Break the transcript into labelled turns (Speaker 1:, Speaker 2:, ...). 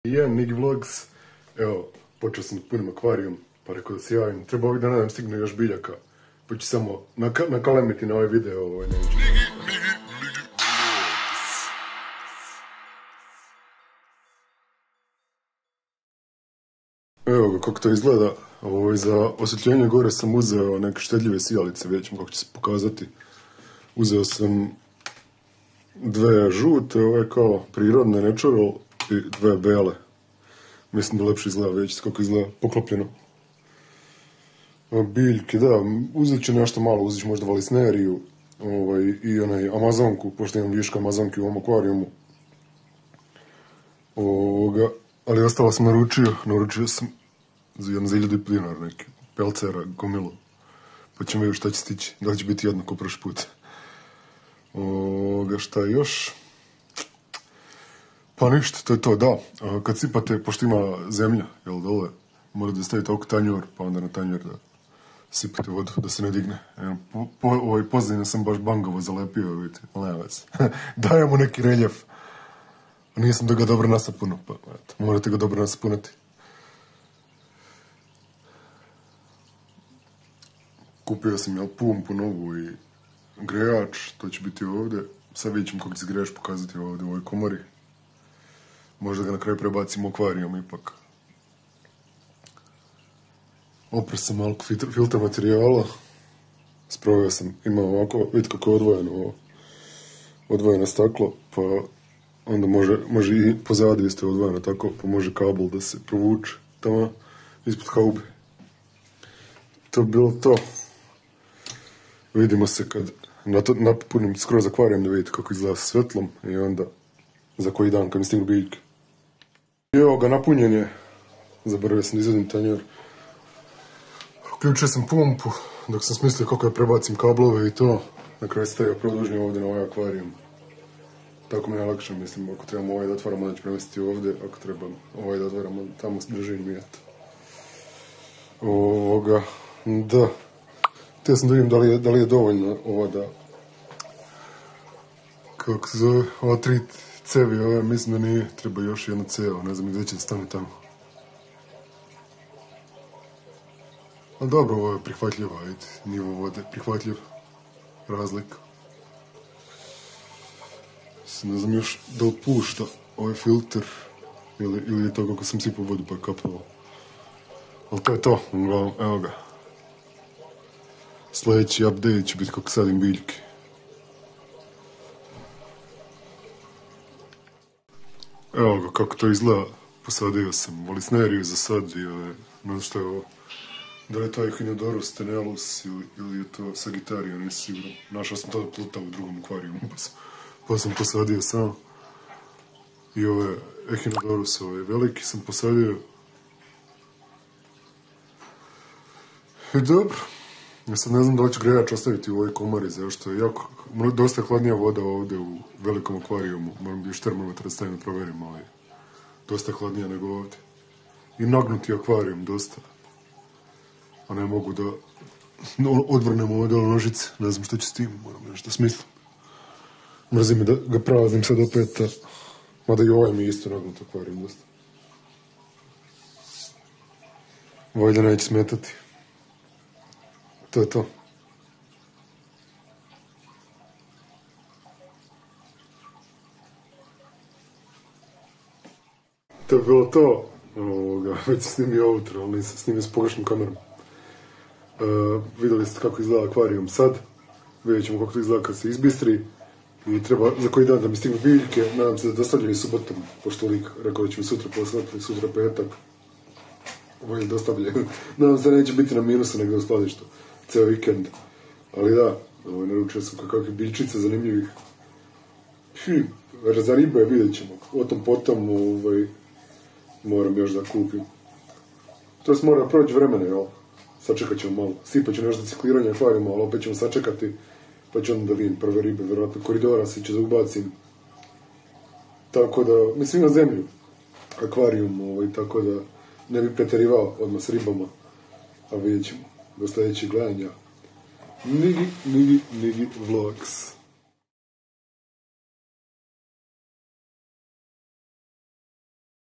Speaker 1: Jedan Nigi Vlogs, evo, počeo sam da punim akvarijum, pa rekao da se javim. Treba ovih dana da nam stigne još biljaka, pa ću samo nakalemiti na ovaj video, neću. Evo ga kako to izgleda, za osvjetljenje gore sam uzeo neke štedljive sijalice, vidjet ćemo kako će se pokazati. Uzeo sam dve žute, kao prirodne, natural, i dve bele. Mislim da lepše izgleda, vidjet ćete kako izgleda poklopljeno. Biljke, da, uzet ću nešto malo, uzet ću možda valisneriju i onaj amazonku, pošto imam viška amazonke u ovom akvarijumu. Ali ostalo sam naručio sam za 1.500 dinara neki pelcera, gomilu. Pa ćemo vidjeti šta će stići, da li će biti jednako prošli put. Šta još? Pa ništa, to je to, da. Kad sipate, pošto ima zemlja, jel dole, morate da stavite oko tanjur, pa onda na tanjur da sipate vodu, da se ne digne. Pozadine sam baš bangavo zalepio, vidite, ali nema veze. Daje mu neki reljef. Nisam da ga dobro nasapuno, pa eto, morate ga dobro nasapunati. Kupio sam pumpu novu i grejač, to će biti ovdje. Sad vidjet ćemo kako će se grejač pokazati ovdje u ovoj komori. Možda ga na kraju prebacimo u akvarijum ipak. Oprao sam malo filter materijala. Sproveo sam, ima ovako, vidite kako je odvojeno staklo, pa onda može i pozadije isto odvojeno tako, pa može kabel da se provuče tamo ispod haube. To bi bilo to. Vidimo se kad napunim skroz akvarijum da vidite kako izgleda sa svetlom i onda za koji dan kad mi stignu biljke. Evo ga, napunjen je. Zaboravio sam da izvedim tanjur. Uključio sam pumpu dok sam smislio kako ja prebacim kablove i to. Na kraju stavio produžnje ovdje na ovaj akvarijum. Tako mi je najlakše, mislim, ako trebamo ovaj da otvaramo, onda ću premestiti ovdje, ako trebam ovaj da otvaramo, tamo držim i eto. Da. Htio sam da vidim da li je dovoljno ovo da... Kako se zove, ova 3 cevi, mislim da nije, treba još jedna ceva, ne znam gdje će da stane tamo. Ali dobro, ovo je prihvatljivo, vidite, nivo vode, prihvatljiv, razlika. Ne znam još da li pušta ovaj filter, ili je to kako sam sipao vodu pa je kapnulo. Ali to je to, evo ga. Sljedeći update će biti kako sadim biljke. Evo ga kako to izgleda, posadio sam valisneriju za sad i ne znam što je ovo. Da li je to Echinodorus tenellus ili je to Sagittaria, nisam siguran. Našao sam to da pluta u drugom akvarijumu pa sam posadio sam. I ove Echinodorus, veliki sam posadio. I dobro. Ja sad ne znam da li ću grejač ostaviti u ovoj komori, zato što je dosta hladnija voda ovdje u velikom akvarijumu. Moram još termometar da stavim da proverim, ali dosta hladnija nego ovdje. I nagnuti akvarijum, dosta. A ne mogu da odvrnemo ovdje nožice, ne znam što će s tim, moram nešto smislim. Mrzim me da ga praznim sad opet, mada i ovaj mi je isto nagnut akvarijum dosta. Valjda neće smetati. To je to. To je bilo to. Već sam snimio outro, ali nisam snimio s pogrešnom kamerom. Vidjeli ste kako izgleda akvarijum sad. Vidjet ćemo kako to izgleda kad se izbistri. I treba za koji dan da mi stignu biljke. Nadam se da dostavljaju subotom, pošto lik rekao da će mi sutra poslati, sutra petak. Ovo je dostavljaju. Nadam se da neće biti na minusu nego u skladištu. Ceo vikend. Ali da, naručio sam kakve biljčice zanimljivih. Za ribe vidjet ćemo. O tom potom moram još da kupim. To se mora proći vremena, jel? Sačekat ćemo malo. Sipat ću nešto cikliranje akvarijuma, ali opet ćemo sačekati. Pa ću onda da vidim prve ribe, vjerojatno koridora se ću da ubacim. Tako da, mislim na zemlju. Akvarijum, tako da ne bi pretjerivao odmah s ribama. A vidjet ćemo do sljedećeg gledanja. Nigi Vlogs.